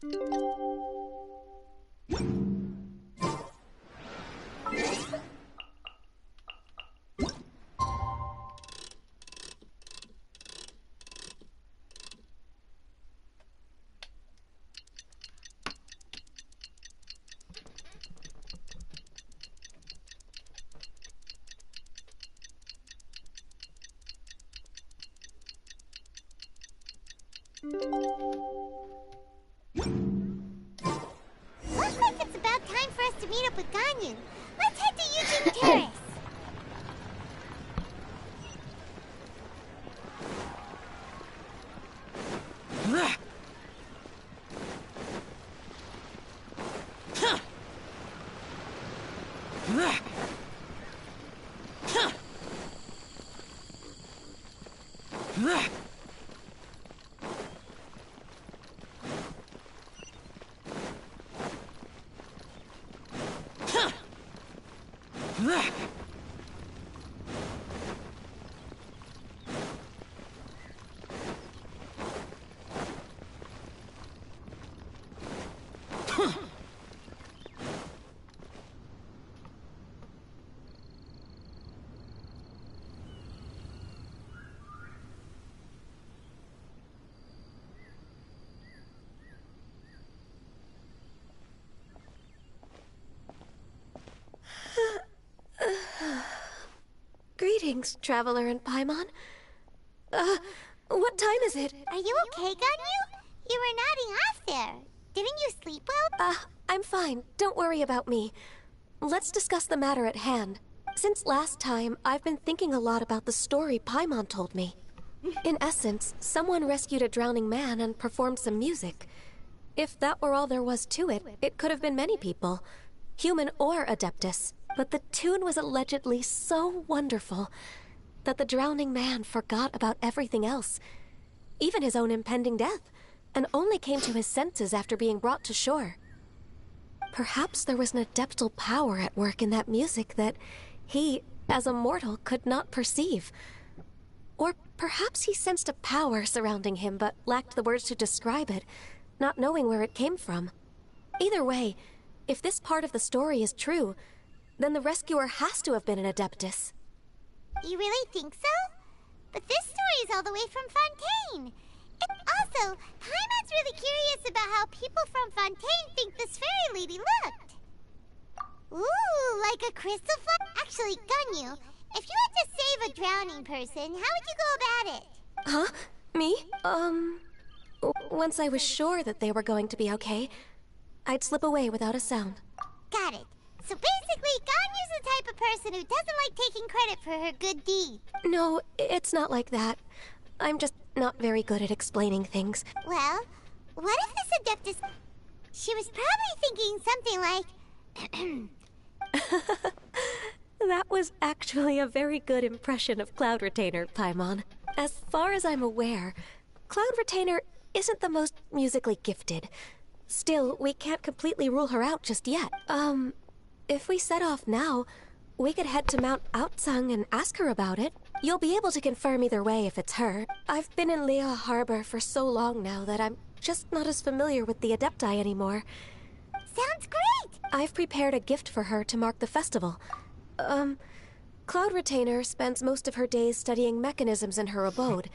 Looks like it's about time for us to meet up with Ganyu. Let's head to Eugene Terrace. Greetings, Traveler and Paimon. What time is it? Are you okay, Ganyu? You were nodding off there. Didn't you sleep well? I'm fine. Don't worry about me. Let's discuss the matter at hand. Since last time, I've been thinking a lot about the story Paimon told me. In essence, someone rescued a drowning man and performed some music. If that were all there was to it, it could have been many people, human or Adeptus. But the tune was allegedly so wonderful that the drowning man forgot about everything else, even his own impending death, and only came to his senses after being brought to shore. Perhaps there was an adeptal power at work in that music that he, as a mortal, could not perceive. Or perhaps he sensed a power surrounding him but lacked the words to describe it, not knowing where it came from. Either way, if this part of the story is true, then the rescuer has to have been an Adeptus. You really think so? But this story is all the way from Fontaine. Also, Paimon's really curious about how people from Fontaine think this fairy lady looked. Ooh, like a crystal flower? Actually, Ganyu, if you had to save a drowning person, how would you go about it? Huh? Me? Once I was sure that they were going to be okay, I'd slip away without a sound. Got it. So basically, Ganyu's the type of person who doesn't like taking credit for her good deed. No, it's not like that. I'm just not very good at explaining things. Well, what if this Adeptus... She was probably thinking something like... That was actually a very good impression of Cloud Retainer, Paimon. As far as I'm aware, Cloud Retainer isn't the most musically gifted. Still, we can't completely rule her out just yet. If we set off now, we could head to Mount Outsung and ask her about it. You'll be able to confirm either way if it's her. I've been in Lea Harbor for so long now that I'm just not as familiar with the Adepti anymore. Sounds great! I've prepared a gift for her to mark the festival. Cloud Retainer spends most of her days studying mechanisms in her abode.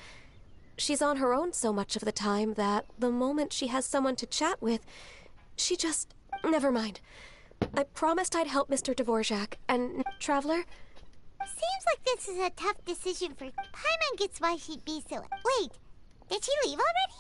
She's on her own so much of the time that the moment she has someone to chat with, she just... Never mind. I promised I'd help Mr. Dvorak, and Traveler? Seems like this is a tough decision for... Paimon gets why she'd be so... Wait, did she leave already?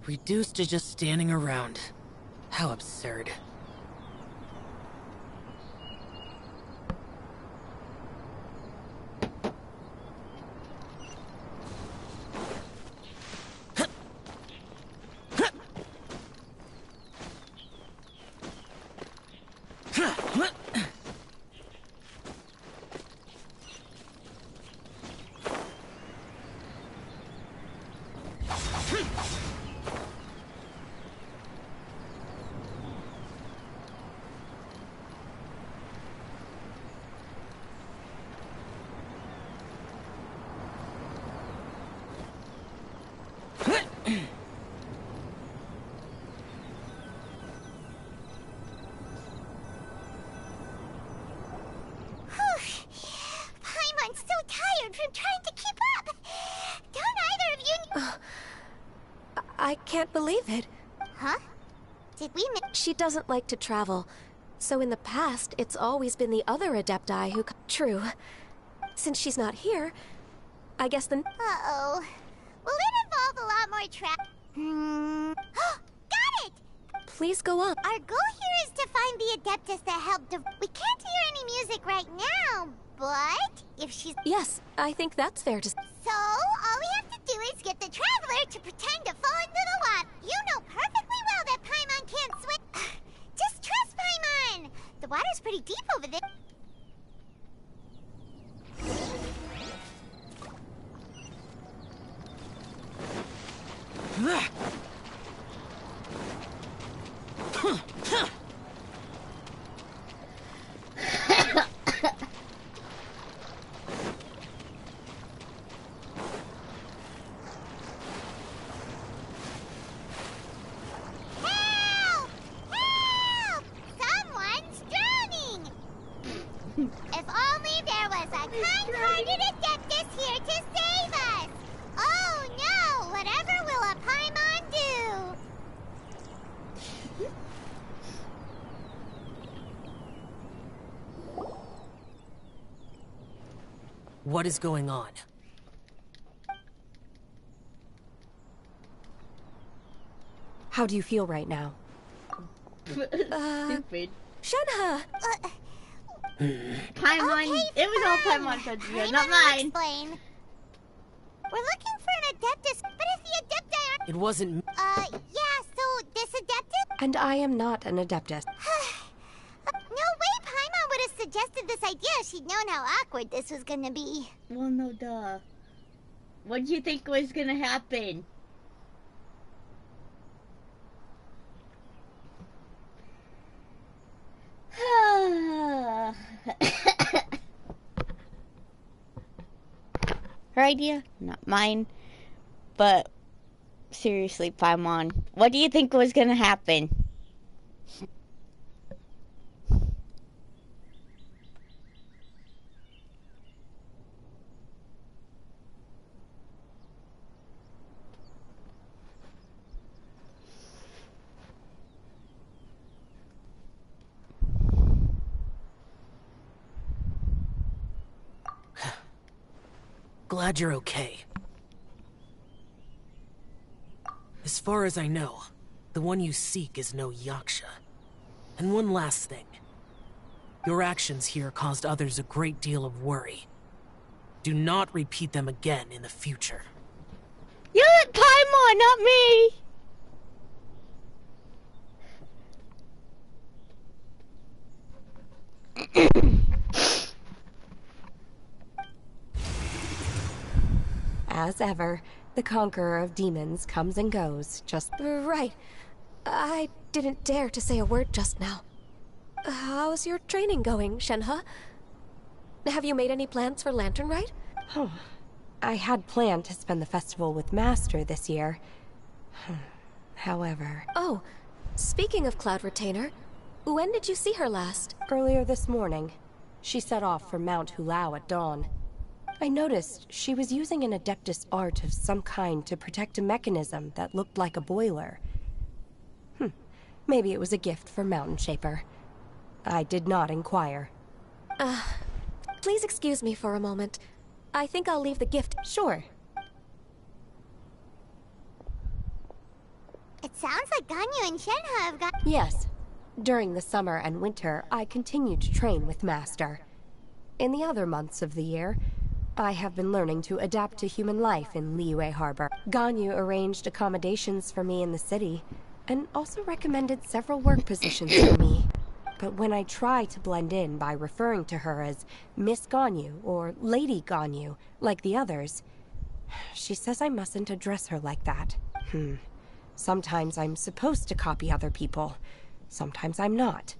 Reduced to just standing around. How absurd. Paimon's so tired from trying to keep up. Don't either of you... I can't believe it. Huh? Did we miss... She doesn't like to travel. So in the past, it's always been the other Adepti who... True. Since she's not here, I guess the... Uh-oh. Will it involve a lot more Got it! Please go on. Our goal here is to find the Adeptus that helped... We can't hear any music right now, but if she's... Yes, I think that's fair to... So, all we have to do is get the Traveler to pretend to fall into the water. You know perfectly well that Paimon can't swim. Just trust Paimon! The water's pretty deep over there. Help! Help! Someone's drowning! If only there was a kind-hearted Adeptus here to save us! Oh no! Whatever will a Paimon do? What is going on? How do you feel right now? Stupid. Shenhe! Paimon. Okay, It was all fine. Paimon's idea, Paimon not will mine. explain. We're looking for an Adeptus, but if the Adepti aren't... It wasn't... Yeah, so this Adeptus? And I am not an Adeptus. No way Paimon would have suggested this idea if she'd known how awkward this was gonna be. Well, no, duh. What did you think was gonna happen? Her idea, not mine. But seriously, Paimon, what do you think was gonna happen? Glad you're okay. As far as I know, the one you seek is no Yaksha. And one last thing. Your actions here caused others a great deal of worry. Do not repeat them again in the future. Yell at Paimon, not me! As ever, the conqueror of demons comes and goes, just... Right. I didn't dare to say a word just now. How's your training going, Shenhe? Have you made any plans for Lantern Rite? Oh, I had planned to spend the festival with Master this year. However... Oh, speaking of Cloud Retainer, when did you see her last? Earlier this morning. She set off for Mount Hulao at dawn. I noticed she was using an Adeptus art of some kind to protect a mechanism that looked like a boiler. Maybe it was a gift for Mountain Shaper. I did not inquire. Please excuse me for a moment. I think I'll leave the gift. Sure. It sounds like Ganyu and Shenhe have got... Yes. During the summer and winter, I continue to train with Master. In the other months of the year, I have been learning to adapt to human life in Liyue Harbor. Ganyu arranged accommodations for me in the city, and also recommended several work positions for me. But when I try to blend in by referring to her as Miss Ganyu or Lady Ganyu, like the others, she says I mustn't address her like that. Sometimes I'm supposed to copy other people. Sometimes I'm not.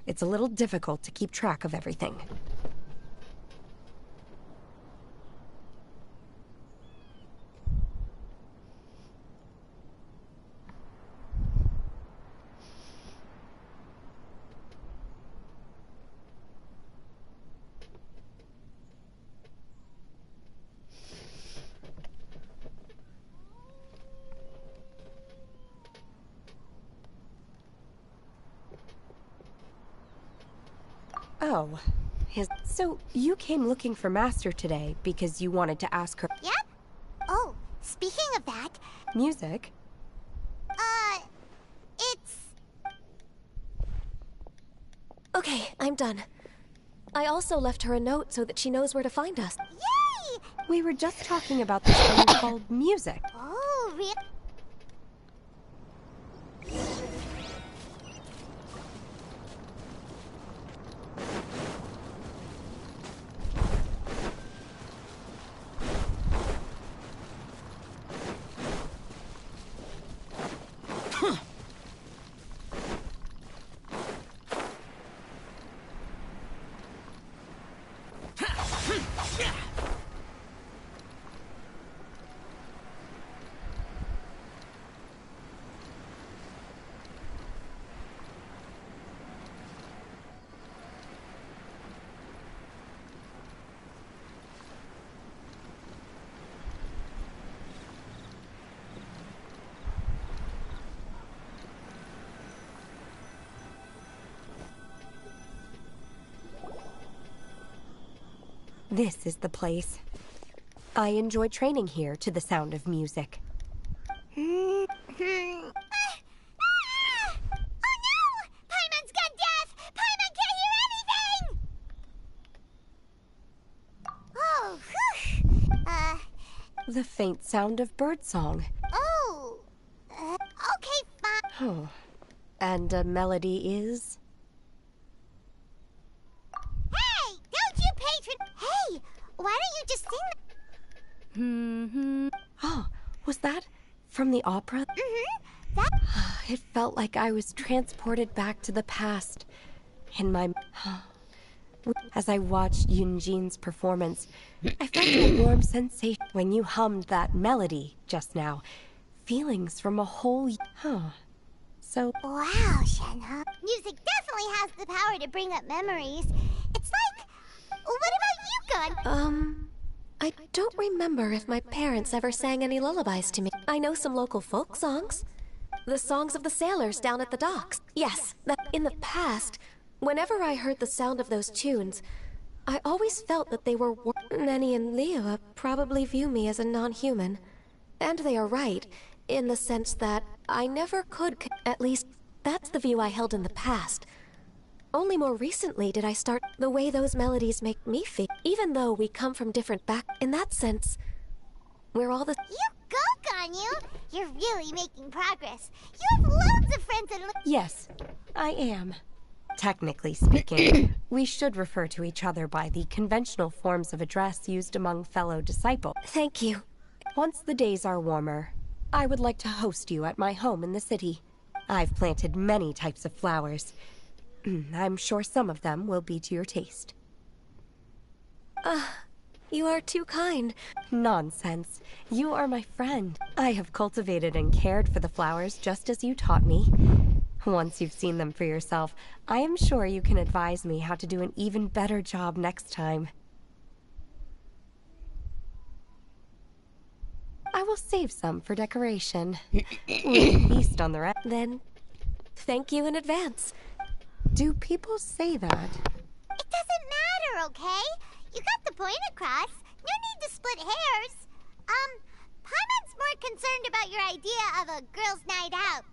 It's a little difficult to keep track of everything. Oh, so you came looking for Master today because you wanted to ask her... Yep. Oh, speaking of that... Music? It's... Okay, I'm done. I also left her a note so that she knows where to find us. Yay! We were just talking about this thing called music. Oh, really? This is the place. I enjoy training here to the sound of music. Oh no! Paimon's gone deaf! Paimon can't hear anything! Oh, whew. The faint sound of birdsong. Oh. Okay, fine. Oh. And a melody is... Hey! Don't you patron... Hey! Why don't you just sing... Oh, was that from the opera? That... It felt like I was transported back to the past. In my... As I watched Yunjin's performance, I felt a warm sensation when you hummed that melody just now. Feelings from a whole... So... Wow, Shenhe. Music definitely has the power to bring up memories. It's like... What about you, Gun? I don't remember if my parents ever sang any lullabies to me. I know some local folk songs. The songs of the sailors down at the docks. Yes, in the past, whenever I heard the sound of those tunes, I always felt that they were... Nenny and Liyue probably view me as a non-human. And they are right, in the sense that I never could... At least, that's the view I held in the past. Only more recently did I start the way those melodies make me feel. Even though we come from different in that sense, we're all the... You go, Ganyu! You're really making progress. You have loads of friends and... Yes, I am. Technically speaking, we should refer to each other by the conventional forms of address used among fellow disciples. Thank you. Once the days are warmer, I would like to host you at my home in the city. I've planted many types of flowers. I'm sure some of them will be to your taste. You are too kind. Nonsense. You are my friend. I have cultivated and cared for the flowers just as you taught me. Once you've seen them for yourself, I am sure you can advise me how to do an even better job next time. I will save some for decoration. We can feast on the rest. Then, thank you in advance. Do people say that? It doesn't matter, okay? You got the point across. No need to split hairs. Paimon's more concerned about your idea of a girls' night out.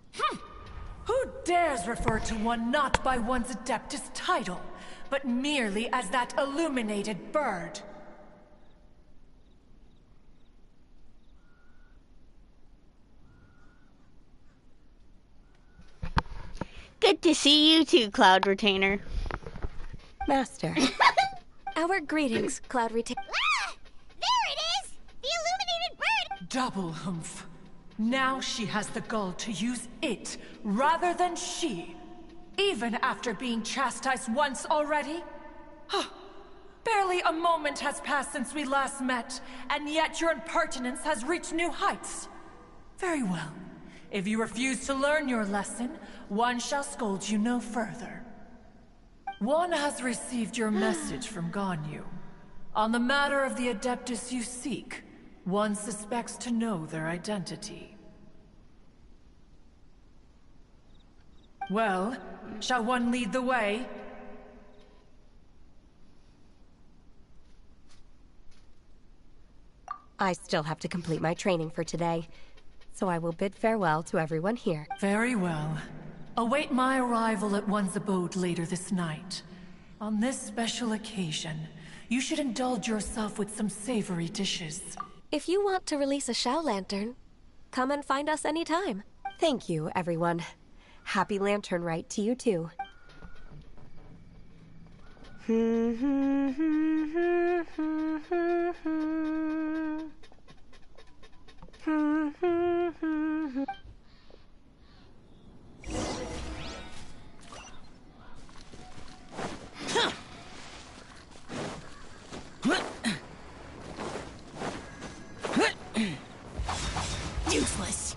Who dares refer to one not by one's Adeptus title, but merely as that illuminated bird? Good to see you too, Cloud Retainer. Master. Our greetings, Cloud Retainer. Ah! There it is! The illuminated bird! Double humph. Now she has the gall to use it rather than she. Even after being chastised once already? Barely a moment has passed since we last met, and yet your impertinence has reached new heights. Very well. If you refuse to learn your lesson, one shall scold you no further. One has received your message from Ganyu. On the matter of the Adeptus you seek, one suspects to know their identity. Well, shall one lead the way? I still have to complete my training for today, so I will bid farewell to everyone here. Very well. Await my arrival at one's abode later this night. On this special occasion, you should indulge yourself with some savory dishes. If you want to release a Shao Lantern, come and find us anytime. Thank you, everyone. Happy Lantern Rite to you too. Useless.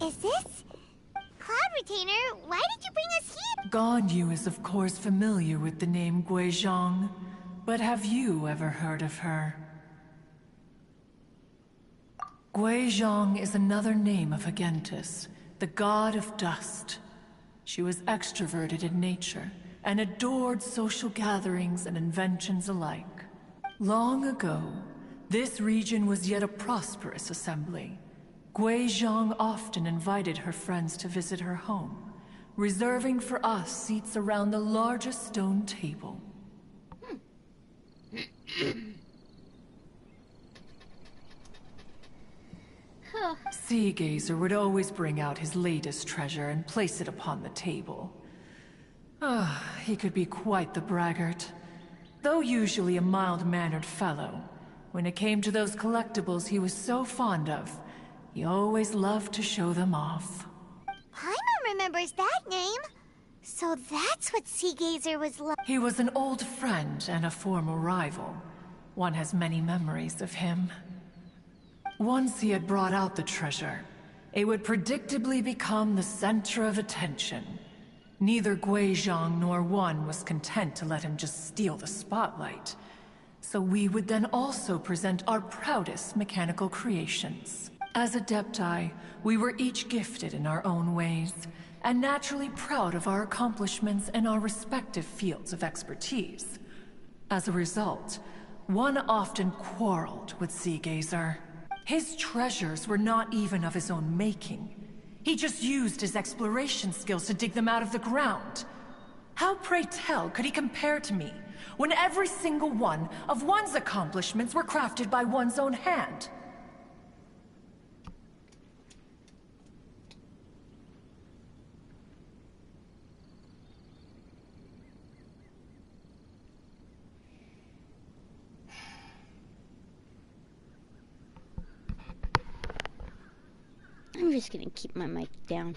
Is this? Cloud Retainer, why did you bring us here? Ganyu is of course familiar with the name Guizhong, but have you ever heard of her? Guizhong is another name of Agentis, the god of dust. She was extroverted in nature and adored social gatherings and inventions alike. Long ago, this region was yet a prosperous assembly. Guizhong often invited her friends to visit her home, reserving for us seats around the largest stone table. Sea Gazer would always bring out his latest treasure and place it upon the table. He could be quite the braggart. Though usually a mild-mannered fellow, when it came to those collectibles he was so fond of, he always loved to show them off. Paimon remembers that name. So that's what Sea Gazer was like. He was an old friend and a former rival. One has many memories of him. Once he had brought out the treasure, it would predictably become the center of attention. Neither Guizhong nor one was content to let him just steal the spotlight. So we would then also present our proudest mechanical creations. As Adepti, we were each gifted in our own ways, and naturally proud of our accomplishments in our respective fields of expertise. As a result, one often quarreled with Seagazer. His treasures were not even of his own making. He just used his exploration skills to dig them out of the ground. How, pray tell, could he compare to me, when every single one of one's accomplishments were crafted by one's own hand? I'm just gonna keep my mic down.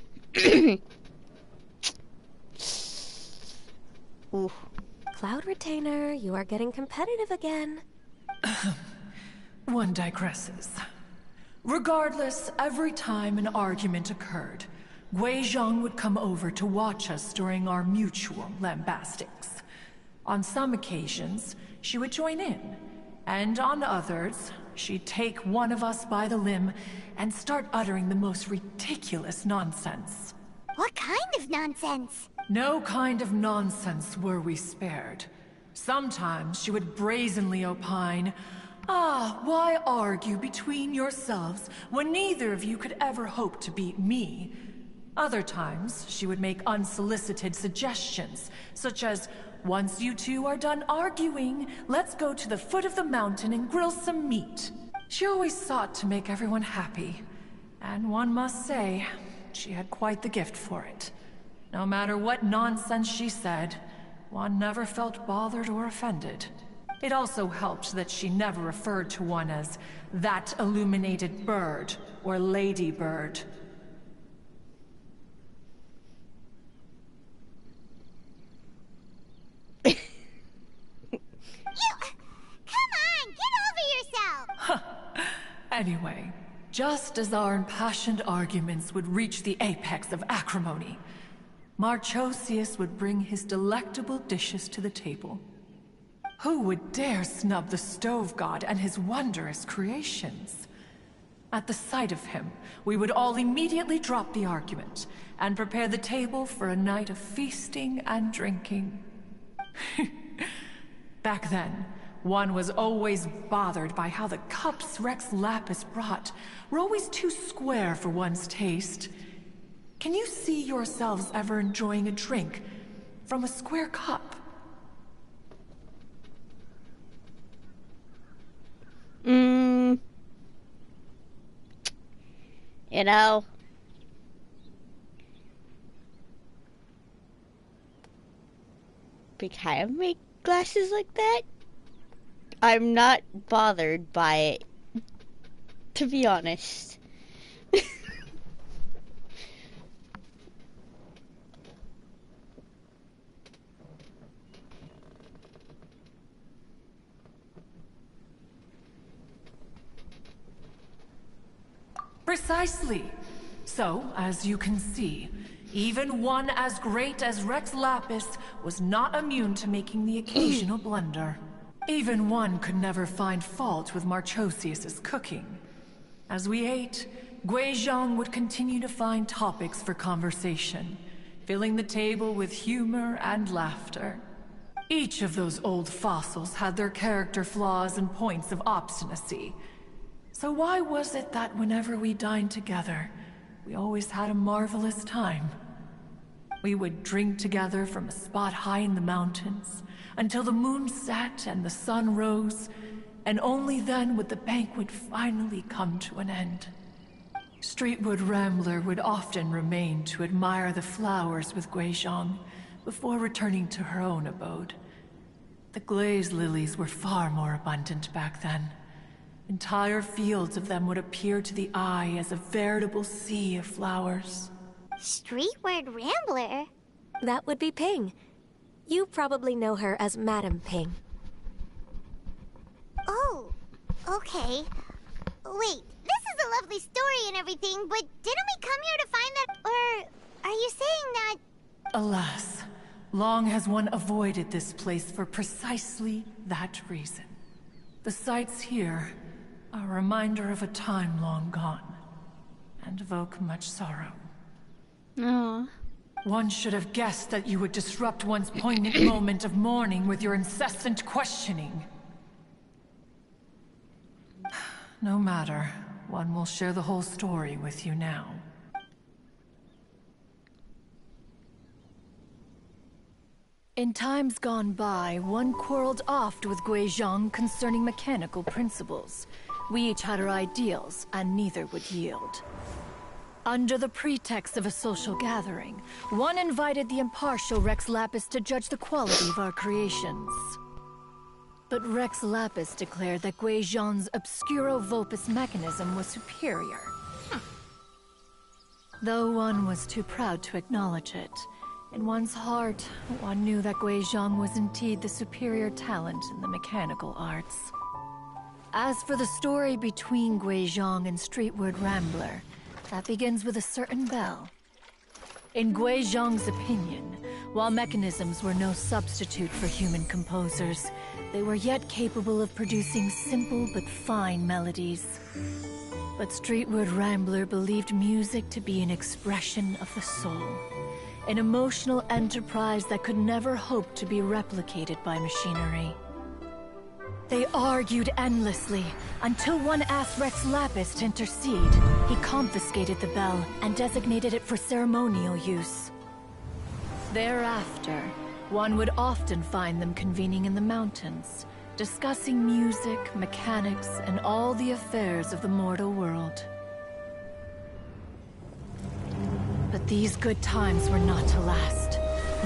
Ooh. Cloud Retainer, you are getting competitive again. One digresses. Regardless, every time an argument occurred, Guizhong would come over to watch us during our mutual lambastics. On some occasions, she would join in, and on others, she'd take one of us by the limb and start uttering the most ridiculous nonsense. What kind of nonsense? No kind of nonsense were we spared. Sometimes she would brazenly opine, why argue between yourselves when neither of you could ever hope to beat me? Other times, she would make unsolicited suggestions, such as, once you two are done arguing, let's go to the foot of the mountain and grill some meat. She always sought to make everyone happy, and one must say, she had quite the gift for it. No matter what nonsense she said, one never felt bothered or offended. It also helped that she never referred to one as that illuminated bird or lady bird. Come on, get over yourself! Anyway, just as our impassioned arguments would reach the apex of acrimony, Marchosius would bring his delectable dishes to the table. Who would dare snub the stove god and his wondrous creations? At the sight of him, we would all immediately drop the argument and prepare the table for a night of feasting and drinking. Back then, one was always bothered by how the cups Rex Lapis brought were always too square for one's taste. Can you see yourselves ever enjoying a drink from a square cup? You know, we kind of make glasses like that. I'm not bothered by it, to be honest. Precisely. So, as you can see, even one as great as Rex Lapis was not immune to making the occasional blunder. Even one could never find fault with Marchosius's cooking. As we ate, Guizhong would continue to find topics for conversation, filling the table with humor and laughter. Each of those old fossils had their character flaws and points of obstinacy. So why was it that whenever we dined together, we always had a marvelous time? We would drink together from a spot high in the mountains, until the moon set and the sun rose, and only then would the banquet finally come to an end. Streetwood Rambler would often remain to admire the flowers with Guizhong before returning to her own abode. The glaze lilies were far more abundant back then. Entire fields of them would appear to the eye as a veritable sea of flowers. Streetward Rambler? That would be Ping. You probably know her as Madam Ping. Oh, okay. Wait, this is a lovely story and everything, but didn't we come here to find that? Or are you saying that? Alas, long has one avoided this place for precisely that reason. The sights here are a reminder of a time long gone, and evoke much sorrow. Aw. One should have guessed that you would disrupt one's poignant moment of mourning with your incessant questioning. No matter, one will share the whole story with you now. In times gone by, one quarreled oft with Guizhong concerning mechanical principles. We each had our ideals, and neither would yield. Under the pretext of a social gathering, one invited the impartial Rex Lapis to judge the quality of our creations. But Rex Lapis declared that Guizhong's Obscuro Vulpus mechanism was superior. Though one was too proud to acknowledge it, in one's heart, one knew that Guizhong was indeed the superior talent in the mechanical arts. As for the story between Guizhong and Streetward Rambler, that begins with a certain bell. In Guizhong's opinion, while mechanisms were no substitute for human composers, they were yet capable of producing simple but fine melodies. But Streetward Rambler believed music to be an expression of the soul, an emotional enterprise that could never hope to be replicated by machinery. They argued endlessly, until one asked Rex Lapis to intercede. He confiscated the bell and designated it for ceremonial use. Thereafter, one would often find them convening in the mountains, discussing music, mechanics, and all the affairs of the mortal world. But these good times were not to last.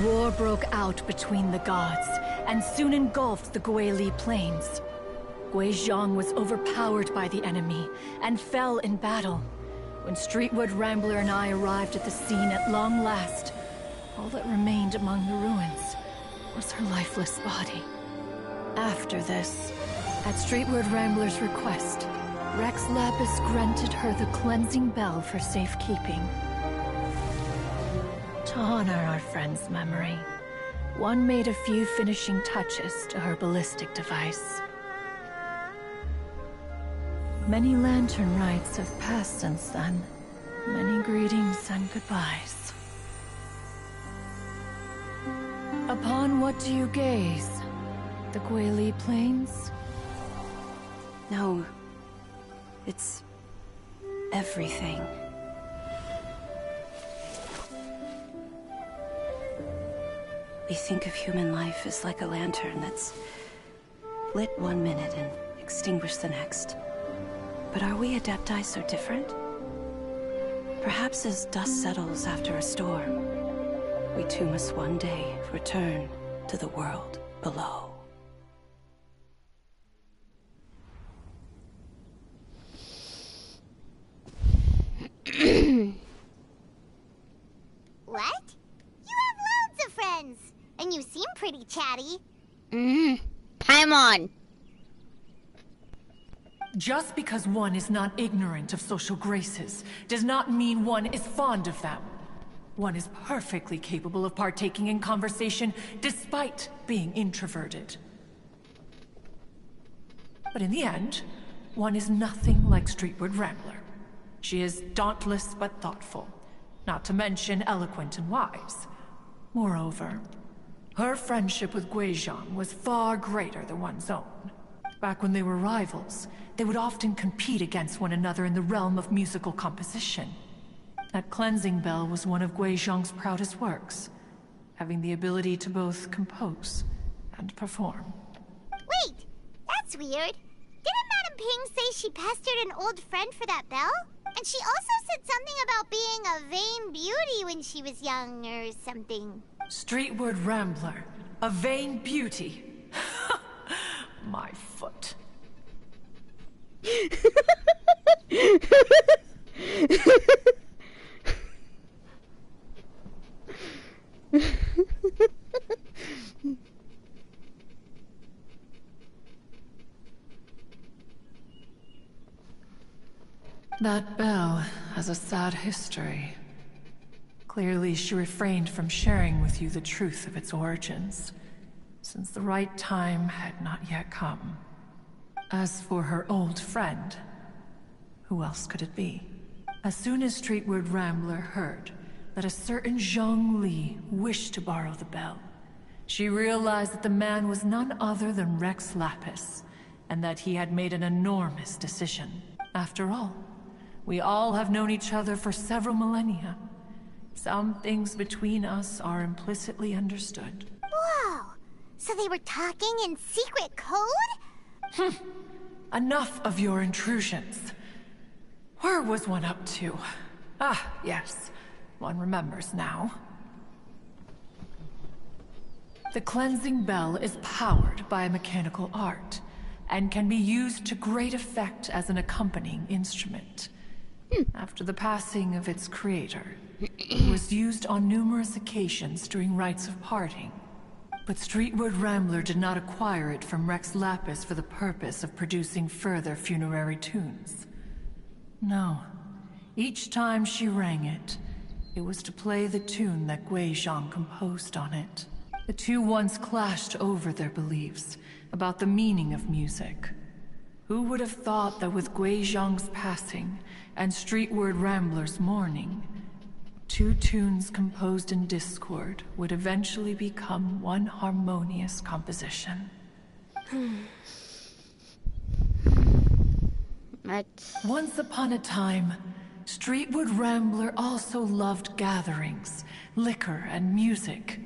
War broke out between the gods, and soon engulfed the Guili Plains. Guizhong was overpowered by the enemy, and fell in battle. When Streetwood Rambler and I arrived at the scene at long last, all that remained among the ruins was her lifeless body. After this, at Streetwood Rambler's request, Rex Lapis granted her the cleansing bell for safekeeping. To honor our friend's memory, one made a few finishing touches to her ballistic device. Many lantern rites have passed since then. Many greetings and goodbyes. Upon what do you gaze? The Guili Plains? No. It's everything. We think of human life as like a lantern that's lit one minute and extinguished the next. But are we Adepti so different? Perhaps as dust settles after a storm, we too must one day return to the world below. What? You have loads of friends, and you seem pretty chatty. Paimon! Just because one is not ignorant of social graces does not mean one is fond of them. One is perfectly capable of partaking in conversation despite being introverted. But in the end, one is nothing like Streetward Rambler. She is dauntless but thoughtful, not to mention eloquent and wise. Moreover, her friendship with Guizhong was far greater than one's own. Back when they were rivals, they would often compete against one another in the realm of musical composition. That cleansing bell was one of Guizhong's proudest works, having the ability to both compose and perform. Wait, that's weird. Didn't Madame Ping say she pestered an old friend for that bell? And she also said something about being a vain beauty when she was young or something. Streetward Rambler, a vain beauty. My foot. That bell has a sad history. Clearly, she refrained from sharing with you the truth of its origins, since the right time had not yet come. As for her old friend, who else could it be? As soon as Streetward Rambler heard that a certain Zhang Li wished to borrow the bell, she realized that the man was none other than Rex Lapis, and that he had made an enormous decision. After all, we all have known each other for several millennia. Some things between us are implicitly understood. Whoa! So they were talking in secret code? Enough of your intrusions. Where was one up to? Ah, yes. One remembers now. The cleansing bell is powered by a mechanical art, and can be used to great effect as an accompanying instrument. After the passing of its creator, it was used on numerous occasions during rites of parting. But Streetward Rambler did not acquire it from Rex Lapis for the purpose of producing further funerary tunes. No. Each time she rang it, it was to play the tune that Guizhong composed on it. The two once clashed over their beliefs about the meaning of music. Who would have thought that with Guizhong's passing and Streetward Rambler's mourning, two tunes composed in discord would eventually become one harmonious composition? Once upon a time, Streetward Rambler also loved gatherings, liquor, and music.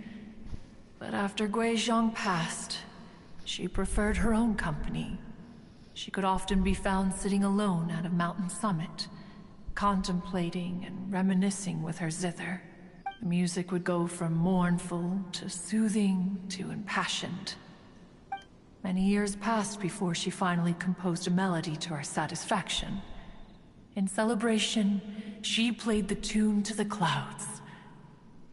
But after Guizhong passed, she preferred her own company. She could often be found sitting alone at a mountain summit, contemplating and reminiscing with her zither. The music would go from mournful to soothing to impassioned. Many years passed before she finally composed a melody to her satisfaction. In celebration, she played the tune to the clouds.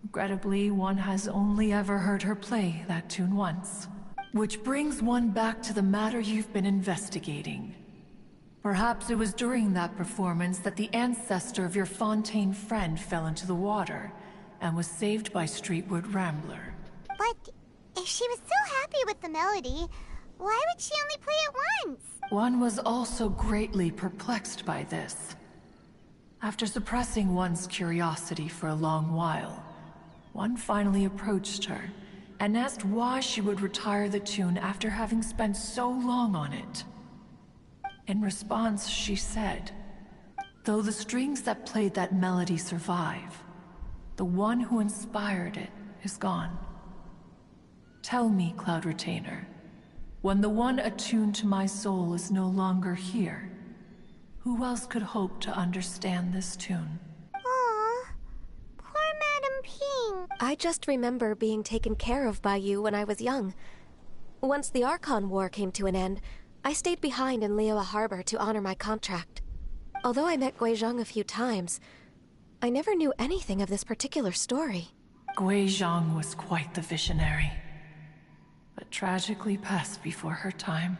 Regrettably, one has only ever heard her play that tune once. Which brings one back to the matter you've been investigating. Perhaps it was during that performance that the ancestor of your Fontaine friend fell into the water and was saved by Streetward Rambler. But if she was so happy with the melody, why would she only play it once? One was also greatly perplexed by this. After suppressing one's curiosity for a long while, one finally approached her and asked why she would retire the tune after having spent so long on it. In response, she said, "Though the strings that played that melody survive, the one who inspired it is gone. Tell me, Cloud Retainer, when the one attuned to my soul is no longer here, who else could hope to understand this tune?" Aw, poor Madam Ping. I just remember being taken care of by you when I was young. Once the Archon War came to an end, I stayed behind in Liyue Harbor to honor my contract. Although I met Guizhong a few times, I never knew anything of this particular story. Guizhong was quite the visionary, but tragically passed before her time.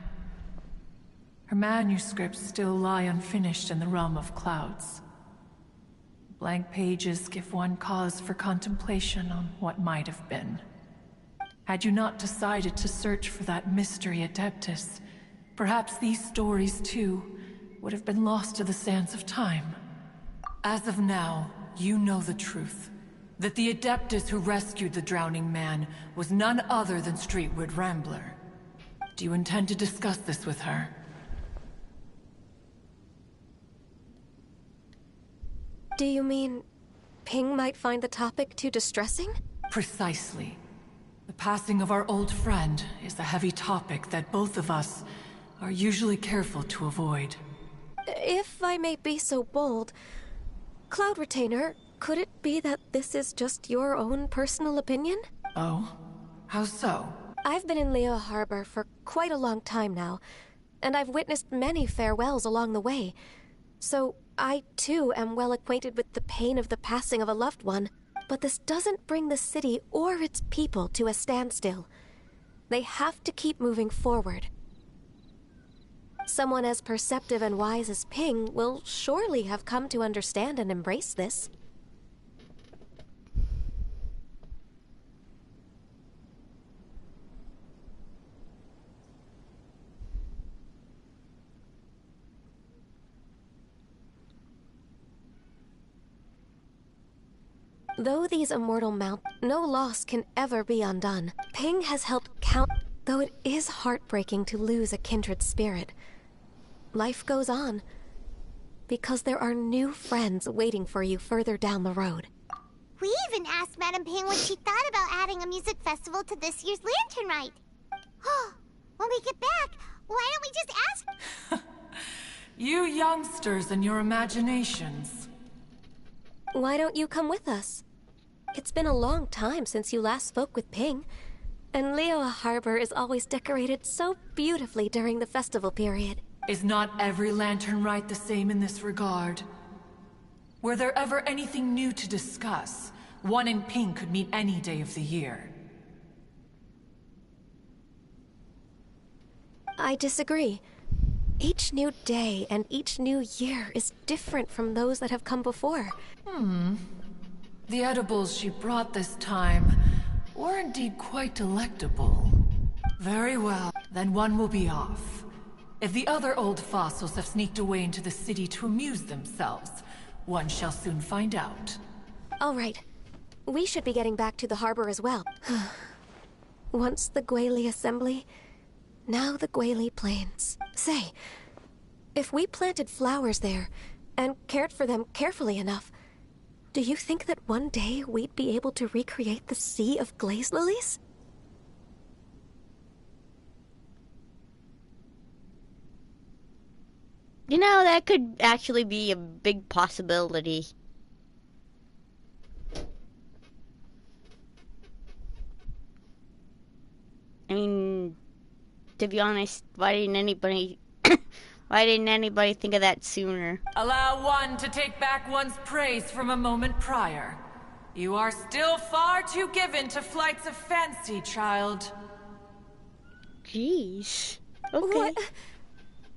Her manuscripts still lie unfinished in the realm of clouds. Blank pages give one cause for contemplation on what might have been. Had you not decided to search for that mystery Adeptus, perhaps these stories, too, would have been lost to the sands of time. As of now, you know the truth. That the Adeptus who rescued the drowning man was none other than Streetward Rambler. Do you intend to discuss this with her? Do you mean Ping might find the topic too distressing? Precisely. The passing of our old friend is a heavy topic that both of us are usually careful to avoid. If I may be so bold, Cloud Retainer, could it be that this is just your own personal opinion? Oh? How so? I've been in Liyue Harbor for quite a long time now, and I've witnessed many farewells along the way. So I, too, am well acquainted with the pain of the passing of a loved one. But this doesn't bring the city or its people to a standstill. They have to keep moving forward. Someone as perceptive and wise as Ping will surely have come to understand and embrace this. Though these immortal mount, no loss can ever be undone. Ping has helped count, though it is heartbreaking to lose a kindred spirit. Life goes on, because there are new friends waiting for you further down the road. We even asked Madame Ping what she thought about adding a music festival to this year's Lantern Rite. When we get back, why don't we just ask? You youngsters and your imaginations. Why don't you come with us? It's been a long time since you last spoke with Ping, and Liyue Harbor is always decorated so beautifully during the festival period. Is not every Lantern Rite the same in this regard? Were there ever anything new to discuss? One in Ping could meet any day of the year. I disagree. Each new day and each new year is different from those that have come before. The edibles she brought this time were indeed quite delectable. Very well, then one will be off. If the other old fossils have sneaked away into the city to amuse themselves, one shall soon find out. All right. We should be getting back to the harbor as well. Once the Guili Assembly, now the Guili Plains. Say, if we planted flowers there and cared for them carefully enough, do you think that one day we'd be able to recreate the sea of glaze lilies? You know, that could actually be a big possibility. I mean, to be honest, why didn't anybody think of that sooner? Allow one to take back one's praise from a moment prior. You are still far too given to flights of fancy, child. Jeez. Okay. What?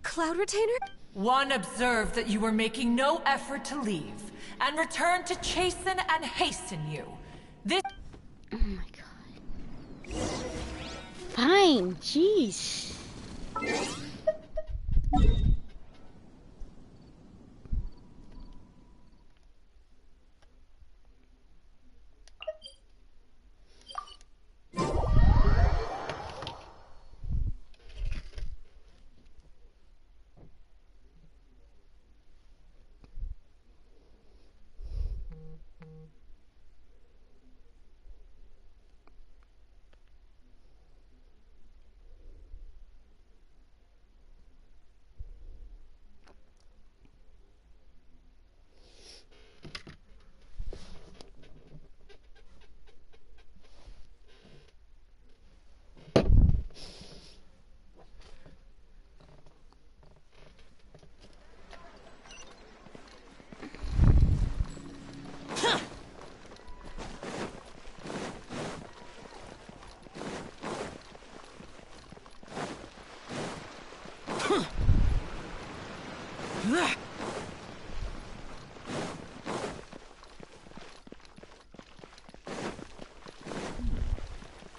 Cloud Retainer? One observed that you were making no effort to leave, and returned to chasten and hasten you. This— Oh my god. Fine, jeez.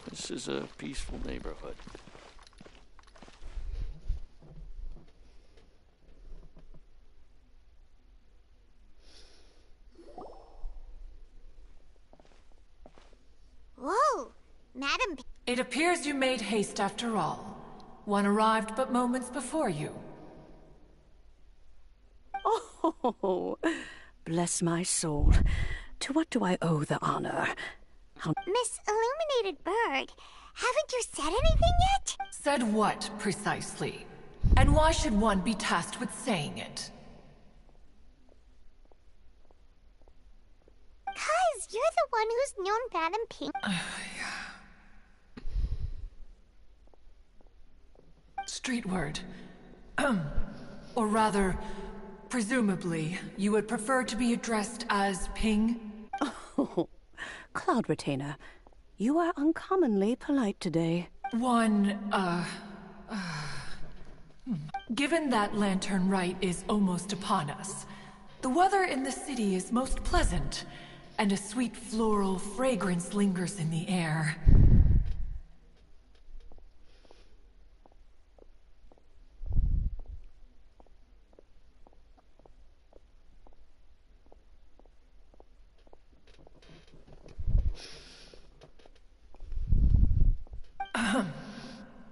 This is a peaceful neighborhood. Whoa, Madam Ping. It appears you made haste after all. One arrived but moments before you. Oh, bless my soul. To what do I owe the honor? How— Miss Illuminated Bird, haven't you said anything yet? Said what, precisely? And why should one be tasked with saying it? 'Cause you're the one who's known Madam Ping. Street word. Or rather, presumably, you would prefer to be addressed as Ping? Oh, Cloud Retainer, you are uncommonly polite today. Given that Lantern Rite is almost upon us, the weather in the city is most pleasant, and a sweet floral fragrance lingers in the air.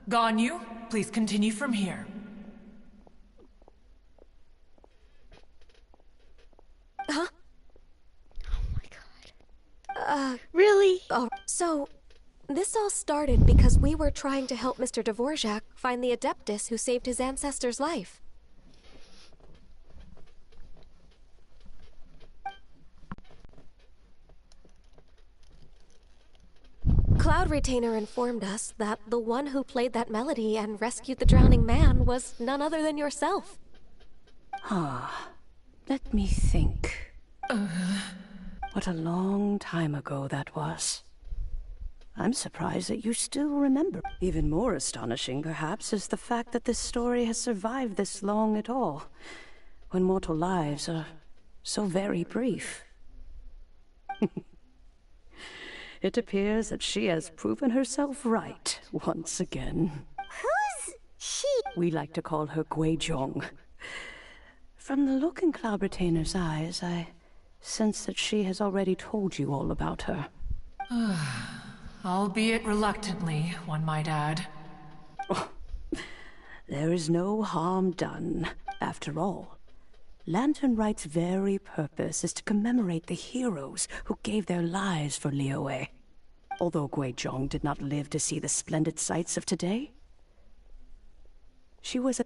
Ganyu, please continue from here. Huh? Oh my god. Uh, Really? oh, so this all started because we were trying to help Mr. Dvorak find the Adeptus who saved his ancestor's life. Cloud Retainer informed us that the one who played that melody and rescued the drowning man was none other than yourself. Let me think. What a long time ago that was. I'm surprised that you still remember. Even more astonishing, perhaps, is the fact that this story has survived this long at all, when mortal lives are so very brief. It appears that she has proven herself right once again. Who's she? We like to call her Guizhong. From the look in Cloud Retainer's eyes, I sense that she has already told you all about her. Albeit reluctantly, one might add. There is no harm done. After all, Lantern Rite's very purpose is to commemorate the heroes who gave their lives for Liyue. Although Guizhong did not live to see the splendid sights of today, she was a...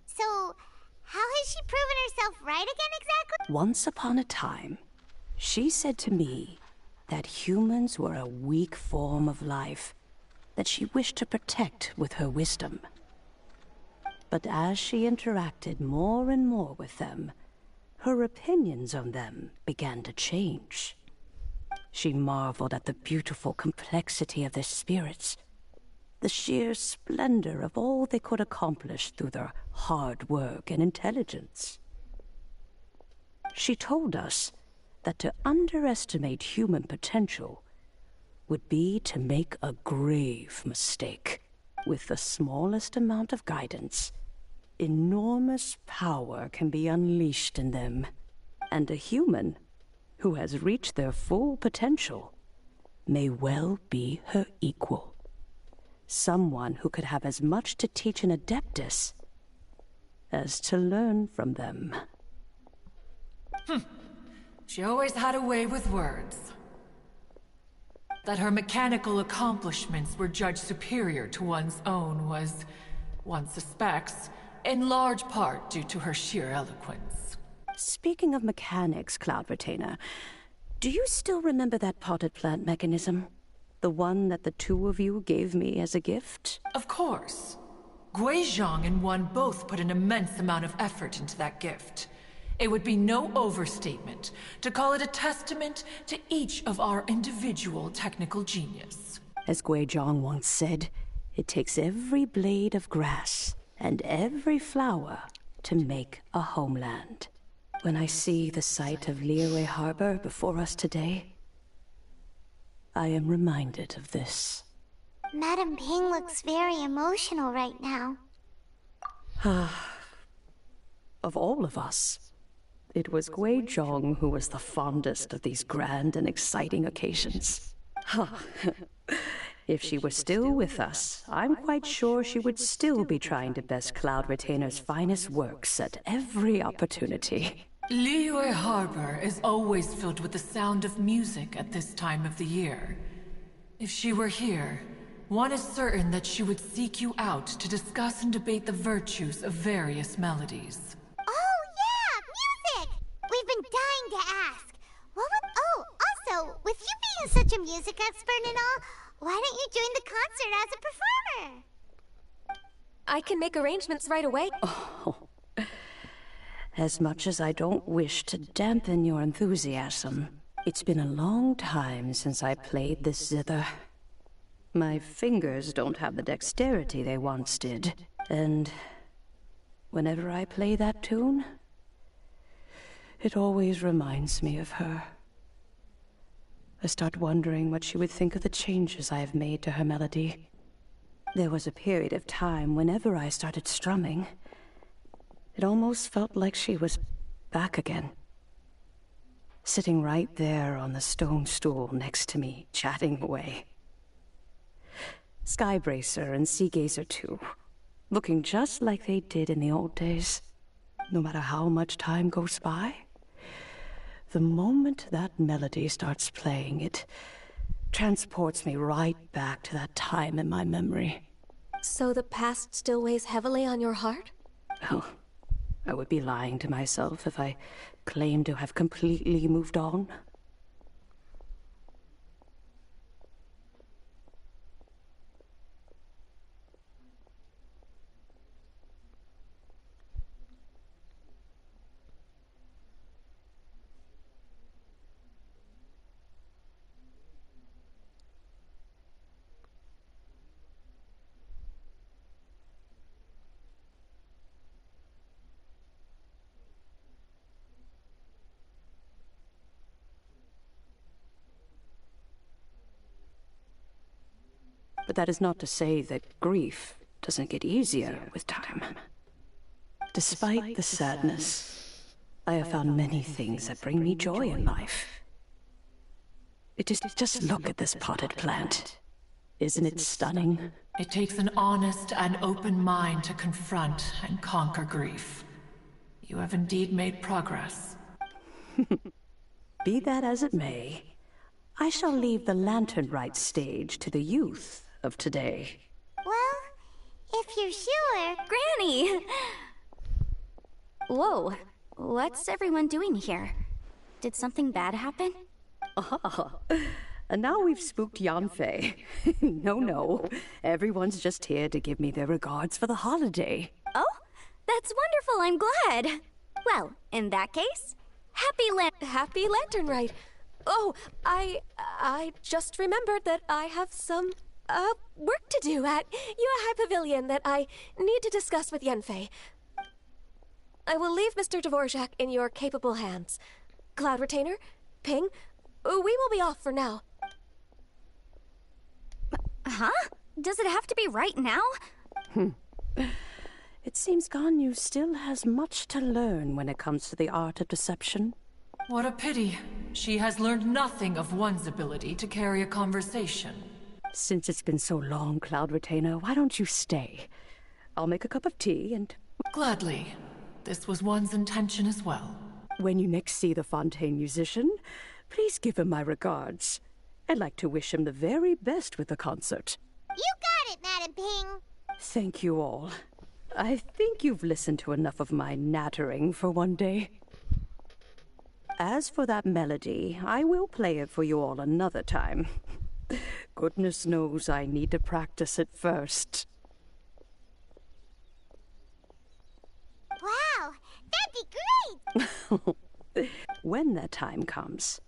So how has she proven herself right again exactly? Once upon a time, she said to me that humans were a weak form of life that she wished to protect with her wisdom. But as she interacted more and more with them, her opinions on them began to change. She marveled at the beautiful complexity of their spirits, the sheer splendor of all they could accomplish through their hard work and intelligence. She told us that to underestimate human potential would be to make a grave mistake. With the smallest amount of guidance, enormous power can be unleashed in them. And a human who has reached their full potential may well be her equal. Someone who could have as much to teach an Adeptus as to learn from them. She always had a way with words. That her mechanical accomplishments were judged superior to one's own was, one suspects, in large part due to her sheer eloquence. Speaking of mechanics, Cloud Retainer, do you still remember that potted plant mechanism? The one that the two of you gave me as a gift? Of course. Guizhong and one both put an immense amount of effort into that gift. It would be no overstatement to call it a testament to each of our individual technical genius. As Guizhong once said, it takes every blade of grass and every flower to make a homeland. When I see the sight of Liyue Harbor before us today, I am reminded of this. Madame Ping looks very emotional right now. Of all of us, it was Guizhong who was the fondest of these grand and exciting occasions. If she were still with us, I'm quite sure she would still be trying to best Cloud Retainer's finest works at every opportunity. Liyue Harbor is always filled with the sound of music at this time of the year. If she were here, one is certain that she would seek you out to discuss and debate the virtues of various melodies. Oh yeah, music! We've been dying to ask. Also, with you being such a music expert and all, why don't you join the concert as a performer? I can make arrangements right away. As much as I don't wish to dampen your enthusiasm, it's been a long time since I played this zither. My fingers don't have the dexterity they once did, and whenever I play that tune, it always reminds me of her. I start wondering what she would think of the changes I have made to her melody. There was a period of time whenever I started strumming, it almost felt like she was back again. Sitting right there on the stone stool next to me, chatting away. Skybracer and Seagazer too. Looking just like they did in the old days. No matter how much time goes by, the moment that melody starts playing, it transports me right back to that time in my memory. So the past still weighs heavily on your heart? Oh, I would be lying to myself if I claimed to have completely moved on. But that is not to say that grief doesn't get easier with time. Despite the sadness, I have found many things that bring me joy in life. Just look at this potted plant. Isn't it stunning? It takes an honest and open mind to confront and conquer grief. You have indeed made progress. Be that as it may, I shall leave the lantern rite stage to the youth of today. Well, if you're sure... Granny! Whoa, what's everyone doing here? Did something bad happen? Ah, and now we've spooked Yanfei. No, everyone's just here to give me their regards for the holiday. Oh, that's wonderful, I'm glad. Well, in that case, Happy Lantern Rite. Oh, I just remembered that I have some, work to do at Yuehai Pavilion that I need to discuss with Yanfei. I will leave Mr. Dvorak in your capable hands. Cloud Retainer, Ping, we will be off for now. Huh? Does it have to be right now? It seems Ganyu still has much to learn when it comes to the art of deception. What a pity. She has learned nothing of one's ability to carry a conversation. Since it's been so long, Cloud Retainer, why don't you stay? I'll make a cup of tea and... Gladly. This was one's intention as well. When you next see the Fontaine musician, please give him my regards. I'd like to wish him the very best with the concert. You got it, Madam Ping. Thank you all. I think you've listened to enough of my nattering for one day. As for that melody, I will play it for you all another time. Goodness knows I need to practice it first. Wow, that'd be great! When that time comes,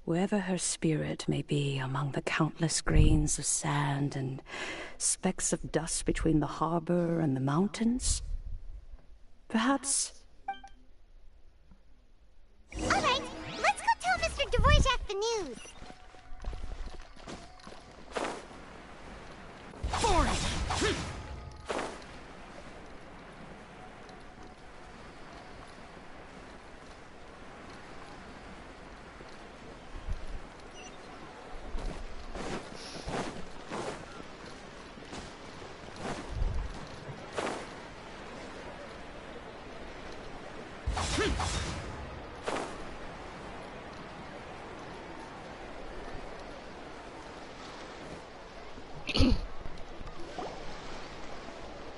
wherever her spirit may be among the countless grains of sand and specks of dust between the harbor and the mountains, perhaps... All right, let's go tell Mr. Dvorak the news.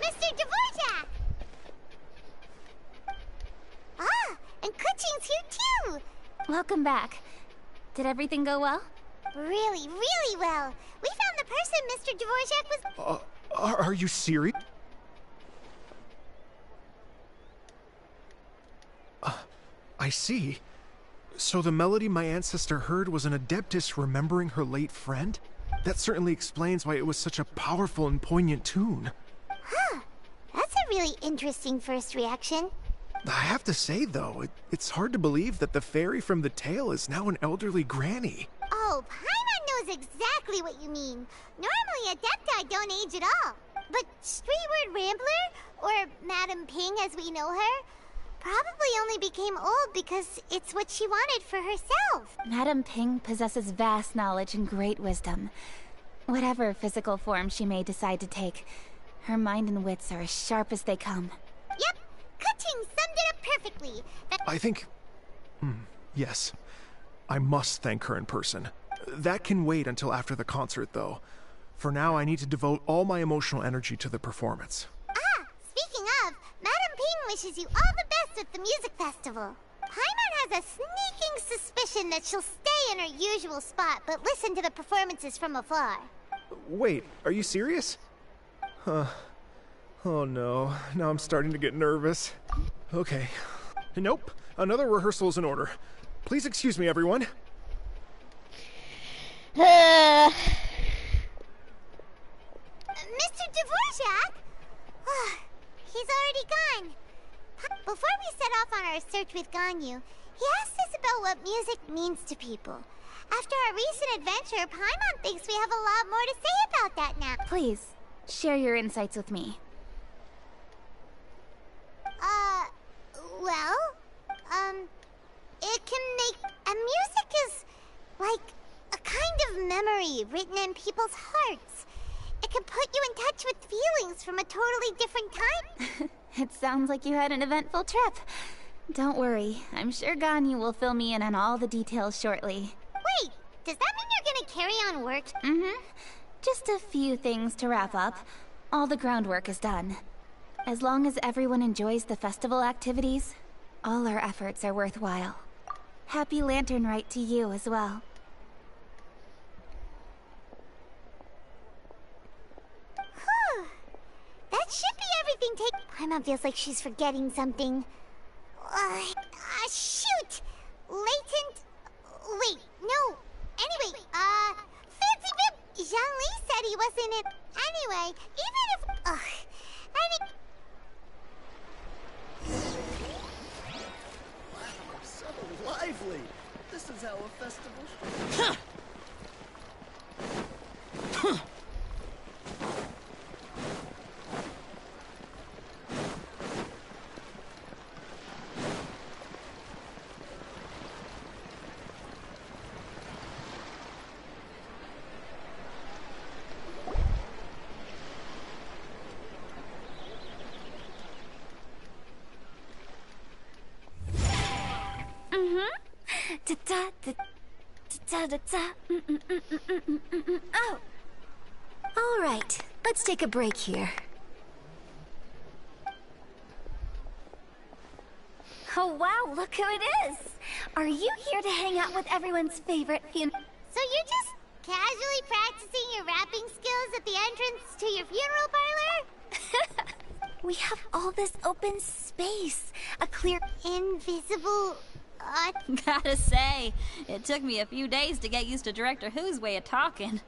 Mr. Dvorak! Ah, and Kuchin's here too! Welcome back. Did everything go well? Really, really well. We found the person Mr. Dvorak was... Are you serious? I see. So the melody my ancestor heard was an adeptus remembering her late friend? That certainly explains why it was such a powerful and poignant tune. Huh. That's a really interesting first reaction. I have to say, though, it's hard to believe that the fairy from the tale is now an elderly granny. Oh, Paimon knows exactly what you mean. Normally, Adepti don't age at all. But Streetward Rambler, or Madam Ping as we know her, probably only became old because it's what she wanted for herself. Madam Ping possesses vast knowledge and great wisdom. Whatever physical form she may decide to take, her mind and wits are as sharp as they come. Yep, Kuching summed it up perfectly. I think... yes. I must thank her in person. That can wait until after the concert, though. For now, I need to devote all my emotional energy to the performance. Ah, speaking of, Madame Ping wishes you all the best at the music festival. Paimon has a sneaking suspicion that she'll stay in her usual spot, but listen to the performances from afar. Wait, are you serious? Huh. Oh no, now I'm starting to get nervous. Okay. Nope, another rehearsal is in order. Please excuse me, everyone. Mr. Dvorak? He's already gone. Before we set off on our search with Ganyu, he asked us about what music means to people. After our recent adventure, Paimon thinks we have a lot more to say about that now. Please, share your insights with me. Well, it can make... music is like a kind of memory written in people's hearts. It can put you in touch with feelings from a totally different time. It sounds like you had an eventful trip. Don't worry, I'm sure Ganyu will fill me in on all the details shortly. Wait, does that mean you're gonna carry on work? Just a few things to wrap up. All the groundwork is done. As long as everyone enjoys the festival activities, all our efforts are worthwhile. Happy Lantern Rite to you as well. That should be everything Paimon feels like she's forgetting something. Shoot! Latent... Wait, no. Anyway, Fancy Bib... Zhongli said he wasn't in... Anyway, even if... Wow, so lively. This is how a festival... Oh! Alright, let's take a break here. Oh wow, look who it is! Are you here to hang out with everyone's favorite funeral? So you're just casually practicing your rapping skills at the entrance to your funeral parlor? We have all this open space, a clear... Invisible... Gotta say, it took me a few days to get used to Director Who's way of talking.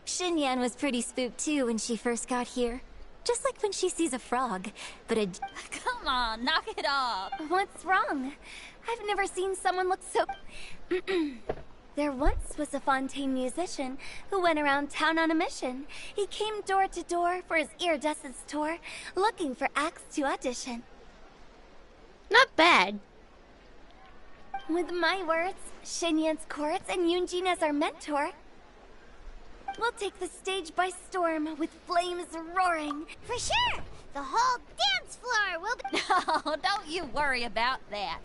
Xinyan was pretty spooked too when she first got here. Just like when she sees a frog, but a... Come on, knock it off! What's wrong? I've never seen someone look so... There once was a Fontaine musician who went around town on a mission. He came door to door for his iridescence tour, looking for acts to audition. Not bad. With my words, Xinyan's courts, and Yunjin as our mentor, we'll take the stage by storm with flames roaring. For sure! The whole dance floor will be... No, don't you worry about that.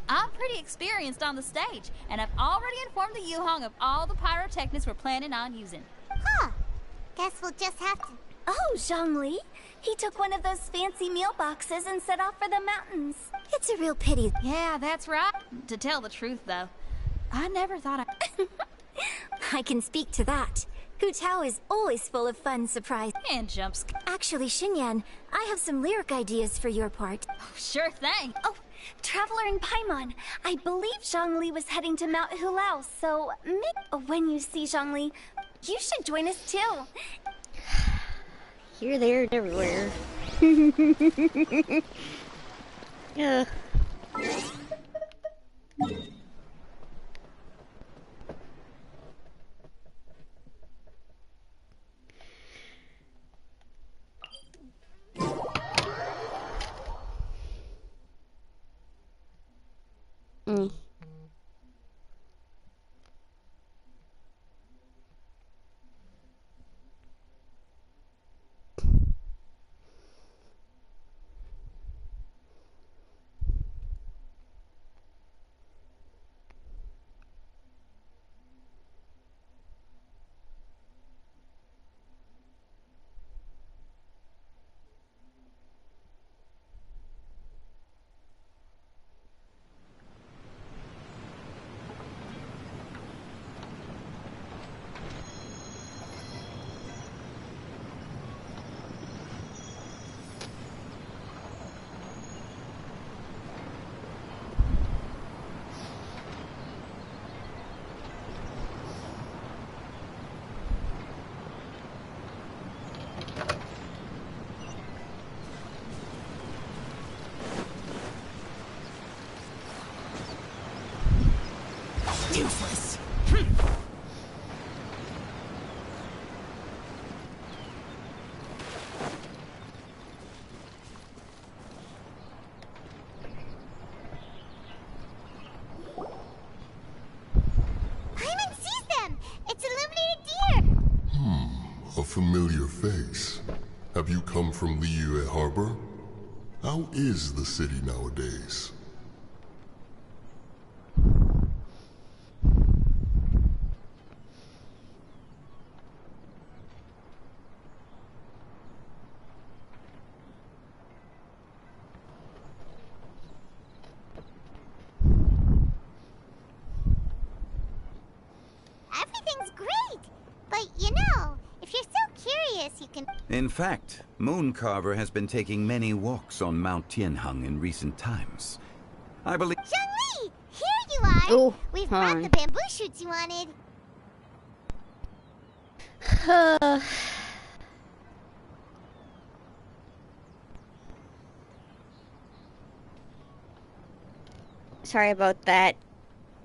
I'm pretty experienced on the stage, and I've already informed the Yuhong of all the pyrotechnics we're planning on using. Huh. Guess we'll just have to... Oh, Zhongli. He took one of those fancy meal boxes and set off for the mountains. It's a real pity. Yeah, that's right. To tell the truth, though, I never thought I can speak to that. Hu Tao is always full of fun surprise. And jumps. Actually, Xinyan, I have some lyric ideas for your part. Oh, sure thing. Oh, Traveler in Paimon. I believe Zhongli was heading to Mount Hulao, so when you see Zhongli, you should join us too. Here, there, and everywhere. Yeah. Useless. Paimon sees them! It's illuminated deer! A familiar face. Have you come from Liyue Harbor? How is the city nowadays? Everything's great! But you know, if you're so curious, you can... In fact, Mooncarver has been taking many walks on Mount Tianheng in recent times. I believe... Zhongli! Here you are! Oh, We've hi. brought the bamboo shoots you wanted. Sorry about that.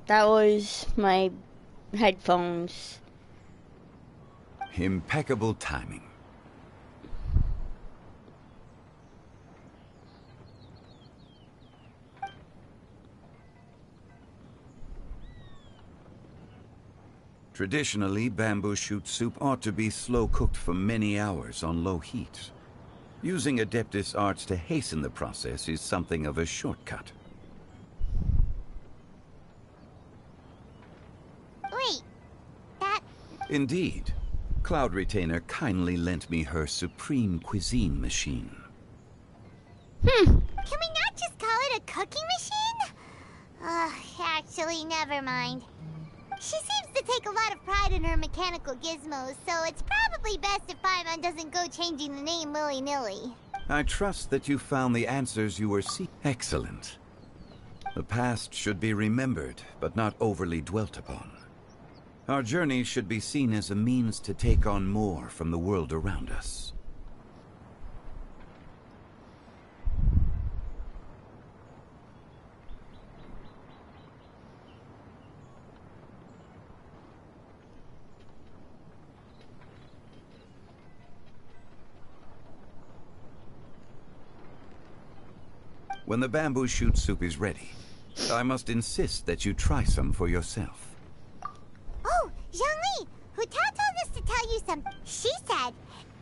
That was my headphones. Impeccable timing. Traditionally, bamboo shoot soup ought to be slow cooked for many hours on low heat. Using Adeptus arts to hasten the process is something of a shortcut. Wait, that... Indeed. Cloud Retainer kindly lent me her supreme cuisine machine. Can we not just call it a cooking machine? Actually, never mind. She seems to take a lot of pride in her mechanical gizmos, so it's probably best if Paimon doesn't go changing the name willy-nilly. I trust that you found the answers you were seeking. Excellent. The past should be remembered, but not overly dwelt upon. Our journey should be seen as a means to take on more from the world around us. When the bamboo shoot soup is ready, I must insist that you try some for yourself. Oh, Zhongli! Hu Tao told us to tell you something. She said,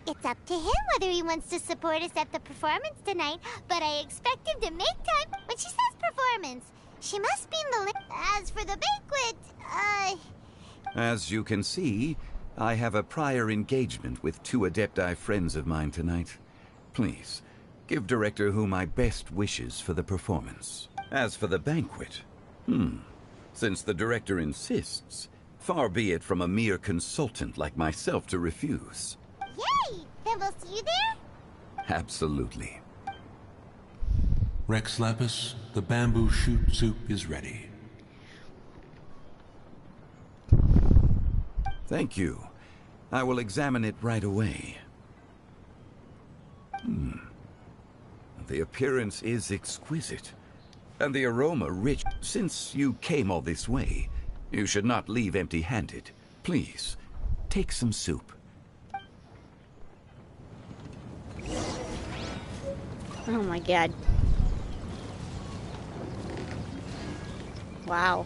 it's up to him whether he wants to support us at the performance tonight, but I expect him to make time. When she says performance, she must mean the As for the banquet, As you can see, I have a prior engagement with 2 Adepti friends of mine tonight. Please, give Director Hu my best wishes for the performance. As for the banquet, since the Director insists, far be it from a mere consultant like myself to refuse. Yay! Then we'll see you there? Absolutely. Rex Lapis, the bamboo shoot soup is ready. Thank you. I will examine it right away. The appearance is exquisite, and the aroma rich. Since you came all this way, you should not leave empty-handed. Please, take some soup. Oh my god. Wow.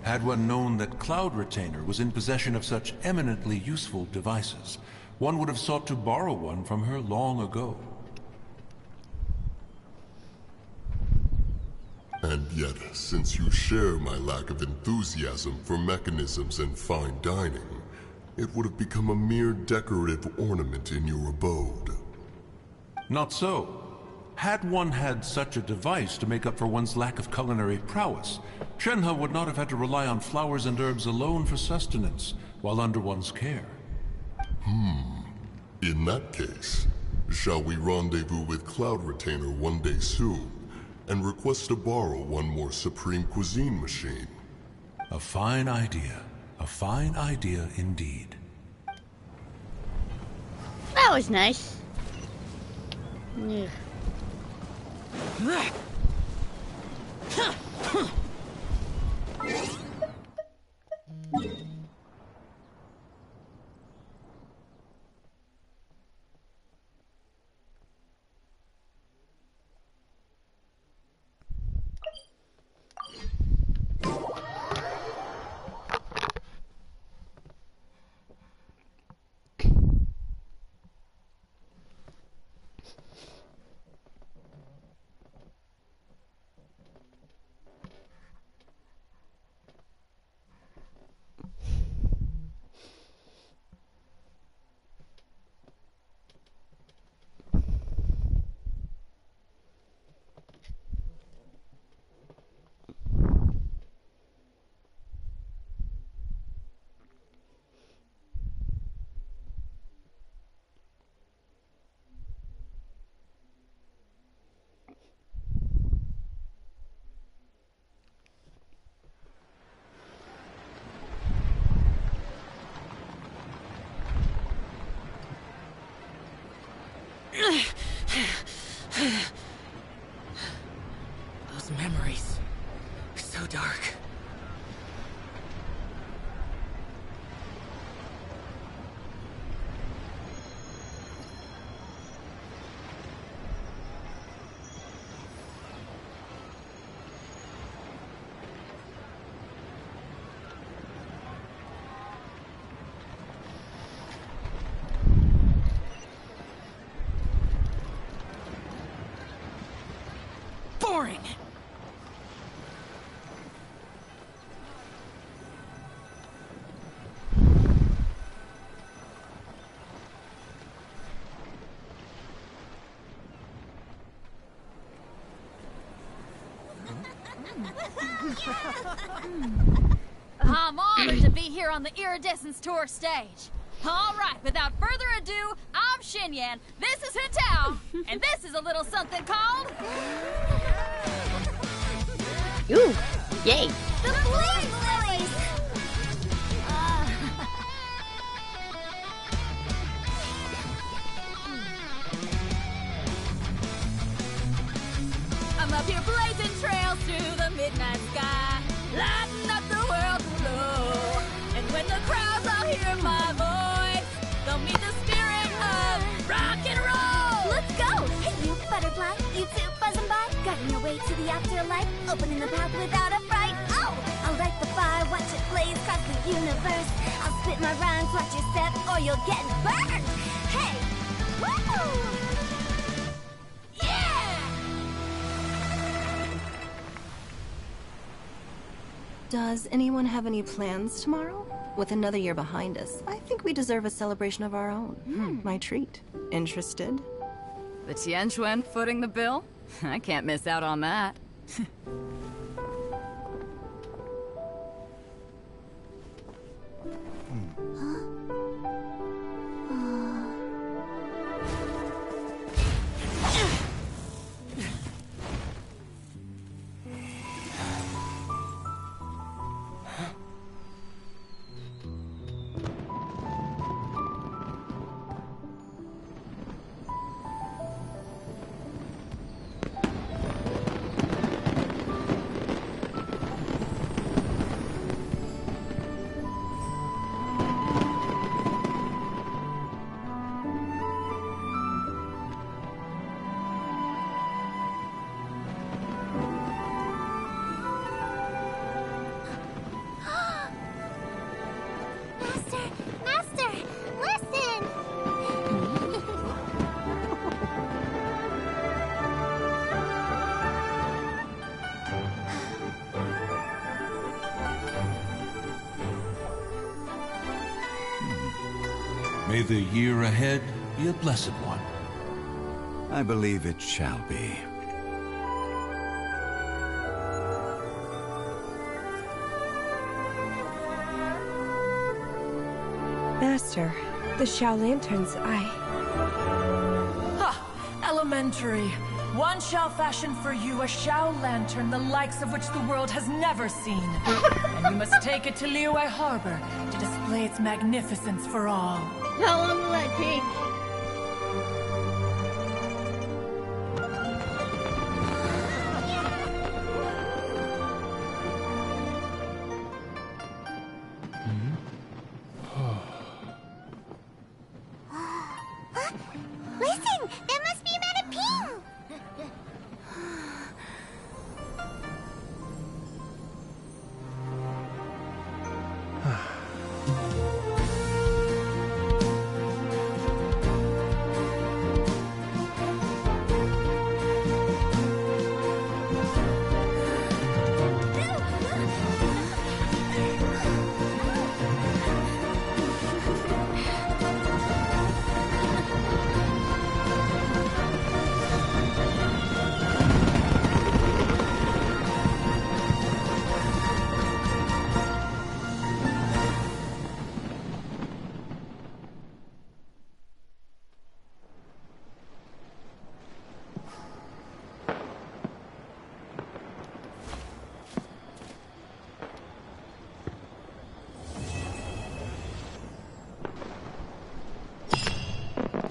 Had one known that Cloud Retainer was in possession of such eminently useful devices, one would have sought to borrow one from her long ago. And yet, since you share my lack of enthusiasm for mechanisms and fine dining, it would have become a mere decorative ornament in your abode. Not so. Had one had such a device to make up for one's lack of culinary prowess, Shenhe would not have had to rely on flowers and herbs alone for sustenance, while under one's care. In that case, shall we rendezvous with Cloud Retainer one day soon, and request to borrow one more Supreme Cuisine machine? A fine idea. A fine idea indeed. That was nice. Yeah. Those memories. So dark. Boring! I'm honored to be here on the Iridescence Tour stage. All right, without further ado, I'm Xinyan, this is Hutao, and this is a little something called... Ooh, yay. The Flame Lilies! I'm up here blazing trails through the midnight sky, lighting up the world below. And when the crowds all hear my voice, they'll meet the spirit of rock and roll. Let's go! Hey, you butterfly, you two buzzing by, guiding your way to the afterlife, opening the path without a fright. Oh, I'll light the fire, watch it blaze across the universe. I'll spit my rhymes, watch your step, or you'll get burned. Hey, woo! Does anyone have any plans tomorrow? With another year behind us, I think we deserve a celebration of our own. My treat. Interested? The Tianquan footing the bill? I can't miss out on that. Master, listen! May the year ahead be a blessed one. I believe it shall be. Master, the Shao Lanterns, Ha! Elementary. One shall fashion for you a Shao Lantern the likes of which the world has never seen. And you must take it to Liyue Harbor to display its magnificence for all. How long will that take? Listen! That must be Madame Ping!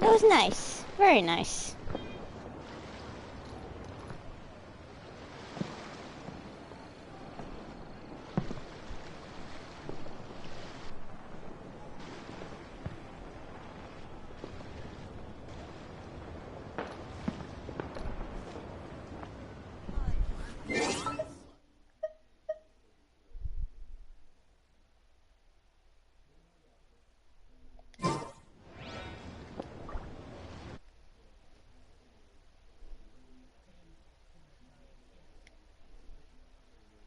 That was nice. Very nice.